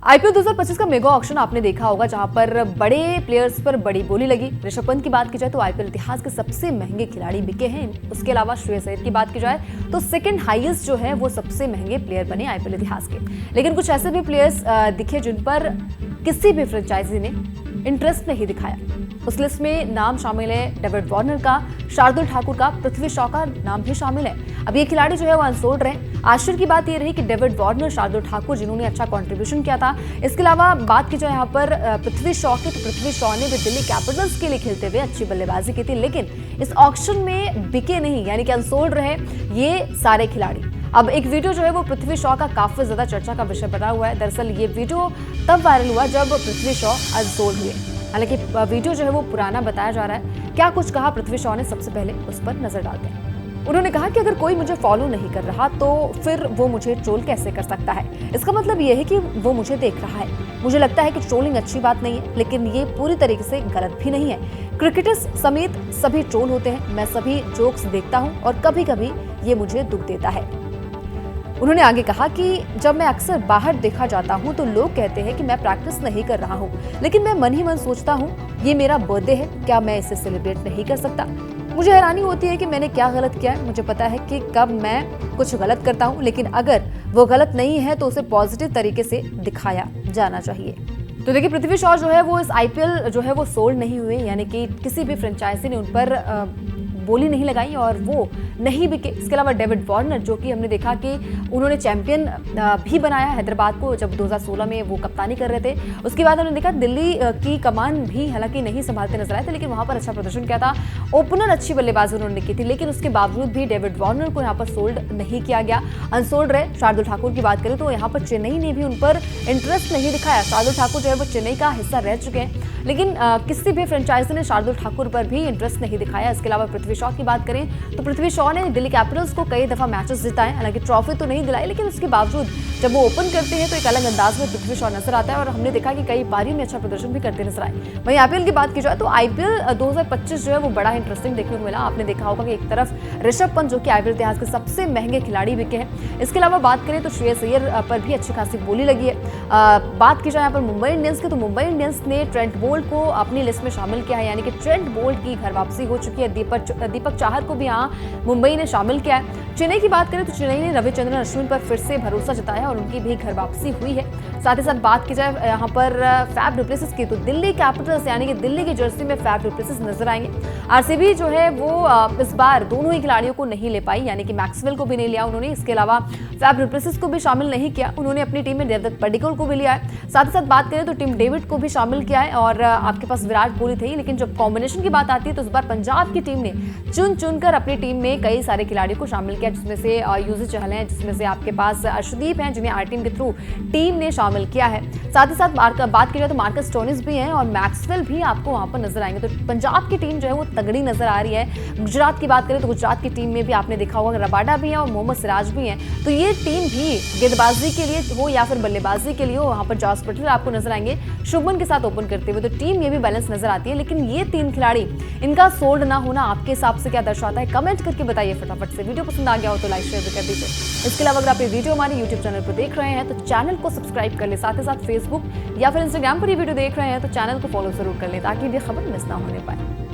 IPL 2025 का mega auction आपने देखा होगा, जहां पर बड़े प्लेयर्स पर बड़ी बोली लगी। ऋषभ पंत की बात की जाए तो आईपीएल इतिहास के सबसे महंगे खिलाड़ी बिके हैं। उसके अलावा श्रेयस अय्यर की बात की जाए तो सेकंड हाईएस्ट जो है वो सबसे महंगे प्लेयर बने आईपीएल इतिहास के। लेकिन कुछ ऐसे भी प्लेयर्स दिखे जिन पर किसी भी फ्रेंचाइजी ने इंटरेस्ट नहीं दिखाया। उस लिस्ट में नाम शामिल है डेविड वार्नर का, शार्दुल ठाकुर का, पृथ्वी शॉ का नाम भी शामिल है। अब ये खिलाड़ी जो है वो अनसोल्ड रहे। आश्चर्य की बात ये रही कि डेविड वार्नर, शार्दुल ठाकुर जिन्होंने अच्छा कंट्रीब्यूशन किया था। इसके अलावा बात की जाए यहाँ पर पृथ्वी शॉ की, तो पृथ्वी शॉ ने भी दिल्ली कैपिटल्स के लिए खेलते हुए अच्छी बल्लेबाजी की थी, लेकिन इस ऑक्शन में बिके नहीं, यानी कि अनसोल्ड रहे ये सारे खिलाड़ी। अब एक वीडियो जो है वो पृथ्वी शॉ का काफी ज्यादा चर्चा का विषय बना हुआ है। दरअसल ये वीडियो तब वायरल हुआ जब पृथ्वी शॉ अनसोल्ड हुए। हालांकि वीडियो जो है वो पुराना बताया जा रहा है। क्या कुछ कहा पृथ्वी शॉ ने, सबसे पहले उस पर नजर डालते हैं। उन्होंने कहा कि अगर कोई मुझे फॉलो नहीं कर रहा तो फिर वो मुझे ट्रोल कैसे कर सकता है। इसका मतलब ये है कि वो मुझे देख रहा है। मुझे लगता है कि ट्रोलिंग अच्छी बात नहीं है, लेकिन ये पूरी तरीके से गलत भी नहीं है। क्रिकेटर्स समेत सभी ट्रोल होते हैं। मैं सभी जोक्स देखता हूँ और कभी कभी ये मुझे दुख देता है। उन्होंने आगे कहा कि जब मैं अक्सर बाहर देखा जाता हूं तो लोग कहते हैं कि मैं प्रैक्टिस नहीं कर रहा हूं, लेकिन मैं मन ही मन सोचता हूं ये मेरा बर्थडे है, क्या मैं इसे सेलिब्रेट नहीं कर सकता। मुझे हैरानी होती है कि मैंने क्या गलत किया है। मुझे पता है कि कब मैं कुछ गलत करता हूं, लेकिन अगर वो गलत नहीं है तो उसे पॉजिटिव तरीके से दिखाया जाना चाहिए। तो देखिए, पृथ्वी शॉ जो है वो इस आईपीएल जो है वो सोल्ड नहीं हुए, यानी कि किसी भी फ्रेंचाइजी ने उन पर बोली नहीं लगाई और वो नहीं बिके। इसके अलावा डेविड वार्नर, जो कि हमने देखा कि उन्होंने चैंपियन भी बनाया हैदराबाद को जब 2016 में वो कप्तानी कर रहे थे। उसके बाद हमने देखा दिल्ली की कमान भी हालांकि नहीं संभालते नजर आए थे, लेकिन वहां पर अच्छा प्रदर्शन किया था। ओपनर अच्छी बल्लेबाजी उन्होंने की थी, लेकिन उसके बावजूद भी डेविड वार्नर को यहाँ पर सोल्ड नहीं किया गया, अनसोल्ड रहे। शार्दुल ठाकुर की बात करें तो यहाँ पर चेन्नई ने भी उन पर इंटरेस्ट नहीं दिखाया। शार्दुल ठाकुर जो है वो चेन्नई का हिस्सा रह चुके हैं, लेकिन किसी भी फ्रेंचाइजी ने शार्दुल ठाकुर पर भी इंटरेस्ट नहीं दिखाया। इसके अलावा पृथ्वी शॉ की बात करें तो पृथ्वी शॉ ने दिल्ली कैपिटल्स को कई दफा मैचेस जिताए, हालांकि ट्रॉफी तो नहीं दिलाई, लेकिन उसके बावजूद जब वो ओपन करते हैं तो एक अलग अंदाज में पृथ्वी शॉ नजर आता है और हमने देखा कि कई पारियों में अच्छा प्रदर्शन भी करते नजर आए। वहीं आईपीएल की बात की जाए तो आईपीएल 2025 जो है वो बड़ा इंटरेस्टिंग देखने को मिला। आपने देखा होगा कि एक तरफ ऋषभ पंत, जो कि आईपीएल इतिहास के सबसे महंगे खिलाड़ी बिके हैं। इसके अलावा बात करें तो श्रेयस अय्यर पर भी अच्छी खासी बोली लगी है। बात की जाए यहाँ पर मुंबई इंडियंस की, तो मुंबई इंडियंस ने ट्रेंट बोल्ट को अपनी लिस्ट में शामिल किया है, यानी कि ट्रेंट बोल्ट की घर वापसी हो चुकी है। दीपक चाहर को भी यहाँ मुंबई ने शामिल किया है। चेन्नई की बात करें तो चेन्नई ने रविचंद्रन अश्विन पर फिर से भरोसा जताया और उनकी भी घर वापसी हुई है। साथ ही साथ बात की जाए यहाँ पर फैफ डु प्लेसिस की, तो दिल्ली कैपिटल्स यानी कि दिल्ली की जर्सी में फैफ डु प्लेसिस नजर आएंगे। आरसीबी जो है वो इस बार दोनों ही खिलाड़ियों को नहीं ले पाई, यानी कि मैक्सवेल को भी नहीं लिया उन्होंने। इसके अलावा फैफ डु प्लेसिस को भी शामिल नहीं किया उन्होंने अपनी टीम में। देवदत्त पडिक्कल को भी लिया है। साथ ही साथ बात करें तो टिम डेविड को भी शामिल किया है और आपके पास विराट कोहली थे, लेकिन जब कॉम्बिनेशन की बात आती है तो इस बार पंजाब की टीम ने चुनकर अपनी टीम में कई सारे खिलाड़ियों को शामिल किया, जिसमें से युजवेंद्र चहल हैं, जिसमें से आपके पास अर्शदीप हैं, जिन्हें आरटीएम के थ्रू टीम ने शामिल किया है। साथ ही साथ बात की जाए तो मार्कस स्टोइनिस भी हैं और मैक्सवेल भी आपको वहां पर नजर आएंगे। तो पंजाब की टीम जो है वो तगड़ी नजर आ रही है। गुजरात की बात करें तो गुजरात की टीम में भी आपने देखा होगा रबाडा भी है और मोहम्मद सिराज भी हैं। तो ये टीम भी गेंदबाजी के लिए हो या फिर बल्लेबाजी के लिए हो, वहां पर जॉस बटलर आपको नजर आएंगे शुभमन के साथ ओपन करते हुए। तो टीम ये भी बैलेंस नजर आती है, लेकिन ये तीन खिलाड़ी, इनका सोल्ड ना होना आपके हिसाब से क्या दर्शाता है? कमेंट करके बताइए फटाफट से। वीडियो पसंद आ गया हो तो लाइक शेयर भी कर दीजिए। इसके अलावा अगर आप ये वीडियो हमारे यूट्यूब चैनल पर देख रहे हैं तो चैनल को सब्सक्राइब कर ले। साथ ही साथ फेसबुक या फिर इंस्टाग्राम पर ये वीडियो देख रहे हैं तो चैनल को फॉलो जरूर कर ले, ताकि ये खबर मिस ना होने पाए।